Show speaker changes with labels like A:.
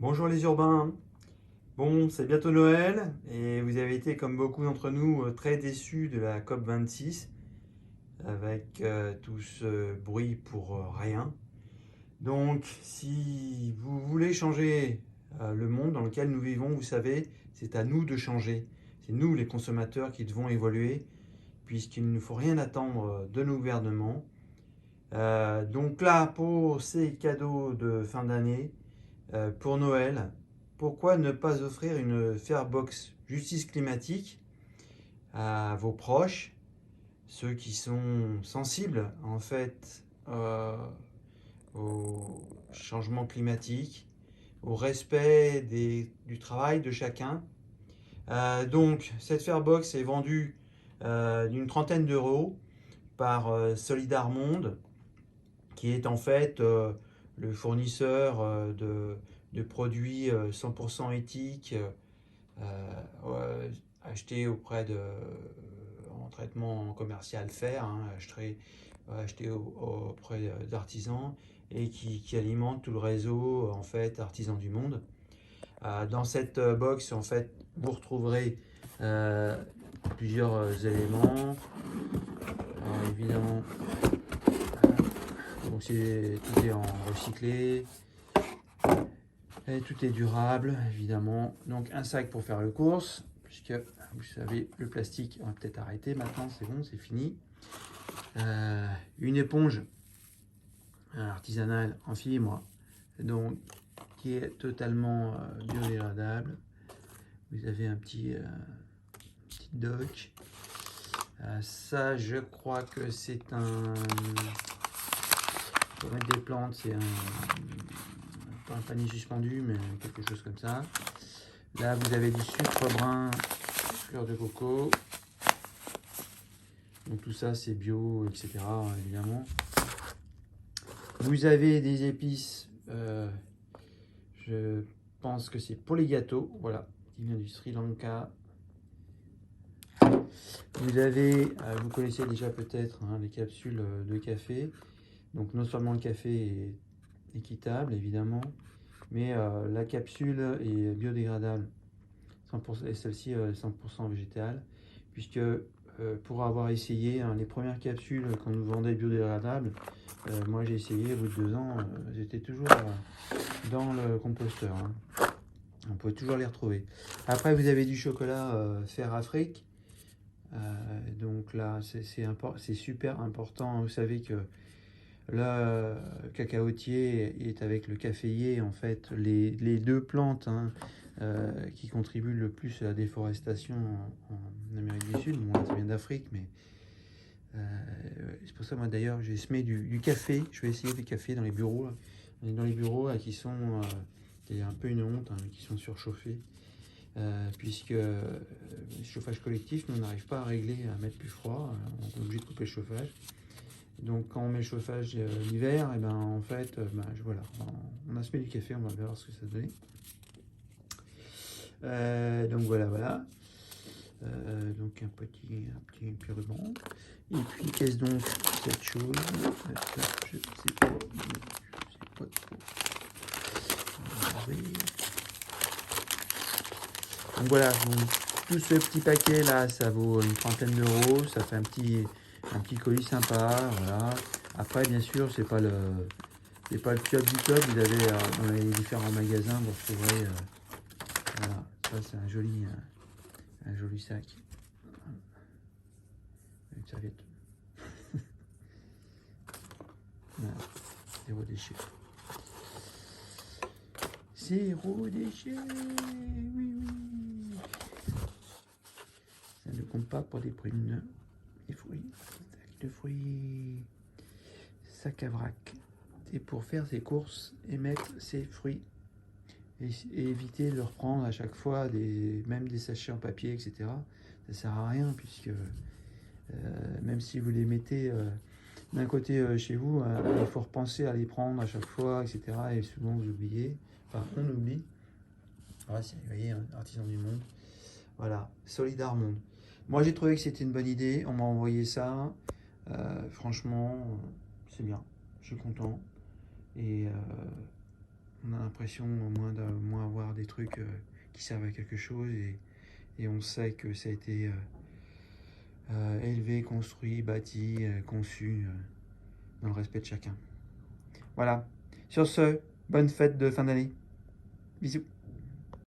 A: Bonjour les urbains. Bon, c'est bientôt Noël et vous avez été, comme beaucoup d'entre nous, très déçus de la COP26 avec tout ce bruit pour rien. Donc, si vous voulez changer le monde dans lequel nous vivons, vous savez, c'est à nous de changer. C'est nous, les consommateurs, qui devons évoluer puisqu'il ne faut rien attendre de nos gouvernements. Donc là, pour ces cadeaux de fin d'année, pour Noël, pourquoi ne pas offrir une Fairbox Justice climatique à vos proches, ceux qui sont sensibles en fait au changement climatique, au respect du travail de chacun. Donc cette Fairbox est vendue d'une trentaine d'euros par Solidarmonde, qui est en fait le fournisseur de produits 100% éthiques achetés en traitement commercial fair, hein, achetés auprès d'artisans et qui alimentent tout le réseau en fait artisans du monde. Dans cette box, en fait, vous retrouverez plusieurs éléments. Alors, évidemment, donc tout est en recyclé, et tout est durable, évidemment. Donc un sac pour faire les courses, puisque vous savez, le plastique, on va peut-être arrêter maintenant, c'est bon, c'est fini. Une éponge artisanale en fibre, donc qui est totalement biodégradable. Vous avez un petit dock. Ça, je crois que c'est pour mettre des plantes, c'est pas un panier suspendu, mais quelque chose comme ça. Là, vous avez du sucre brun, fleur de coco. Donc tout ça, c'est bio, etc. Évidemment. Vous avez des épices. Je pense que c'est pour les gâteaux. Voilà, qui vient du Sri Lanka. Vous avez, vous connaissez déjà peut-être les capsules de café. Donc non seulement le café est équitable, évidemment, mais la capsule est biodégradable. 100%, et celle-ci 100% végétale, puisque pour avoir essayé les premières capsules qu'on nous vendait biodégradables, moi j'ai essayé, au bout de 2 ans, j'étais toujours dans le composteur. Hein. On peut toujours les retrouver. Après, vous avez du chocolat Fair Afrique. Donc là, c'est super important. Vous savez que le cacaotier est avec le caféier, en fait, les deux plantes qui contribuent le plus à la déforestation en Amérique du Sud. Moi, ça vient d'Afrique, mais c'est pour ça, moi d'ailleurs, j'ai semé du café. Je vais essayer du café dans les bureaux. On est dans les bureaux qui sont, c'est un peu une honte, qui sont surchauffés. Puisque le chauffage collectif, nous, on n'arrive pas à régler, à mettre plus froid. On est obligé de couper le chauffage. Donc quand on met le chauffage l'hiver, et ben en fait, voilà, on a semé du café, on va voir ce que ça donne. Donc voilà. Donc un petit ruban. Et puis qu'est-ce donc cette chose? Je sais pas trop. Donc voilà, donc, tout ce petit paquet là, ça vaut une trentaine d'euros, ça fait un petit colis sympa, voilà. Après, bien sûr, c'est pas le club du club. Vous avez dans les différents magasins, vous retrouverez, voilà, ça c'est un joli sac, une serviette. Voilà, zéro déchet. Zéro déchet, oui. Ça ne compte pas pour des prunes, des fruits, sac de fruits, sac à vrac. C'est pour faire ses courses et mettre ses fruits. Et éviter de reprendre à chaque fois même des sachets en papier, etc. Ça sert à rien, puisque même si vous les mettez d'un côté chez vous, il faut repenser à les prendre à chaque fois, etc. Et souvent vous oubliez, enfin on oublie. Voilà, vous voyez, artisan du monde. Voilà, Solidarmonde. Moi j'ai trouvé que c'était une bonne idée, on m'a envoyé ça. Franchement, c'est bien, je suis content. Et on a l'impression au moins de moins avoir des trucs qui servent à quelque chose et on sait que ça a été élevé, construit, bâti, conçu dans le respect de chacun. Voilà. Sur ce, bonne fête de fin d'année. Bisous.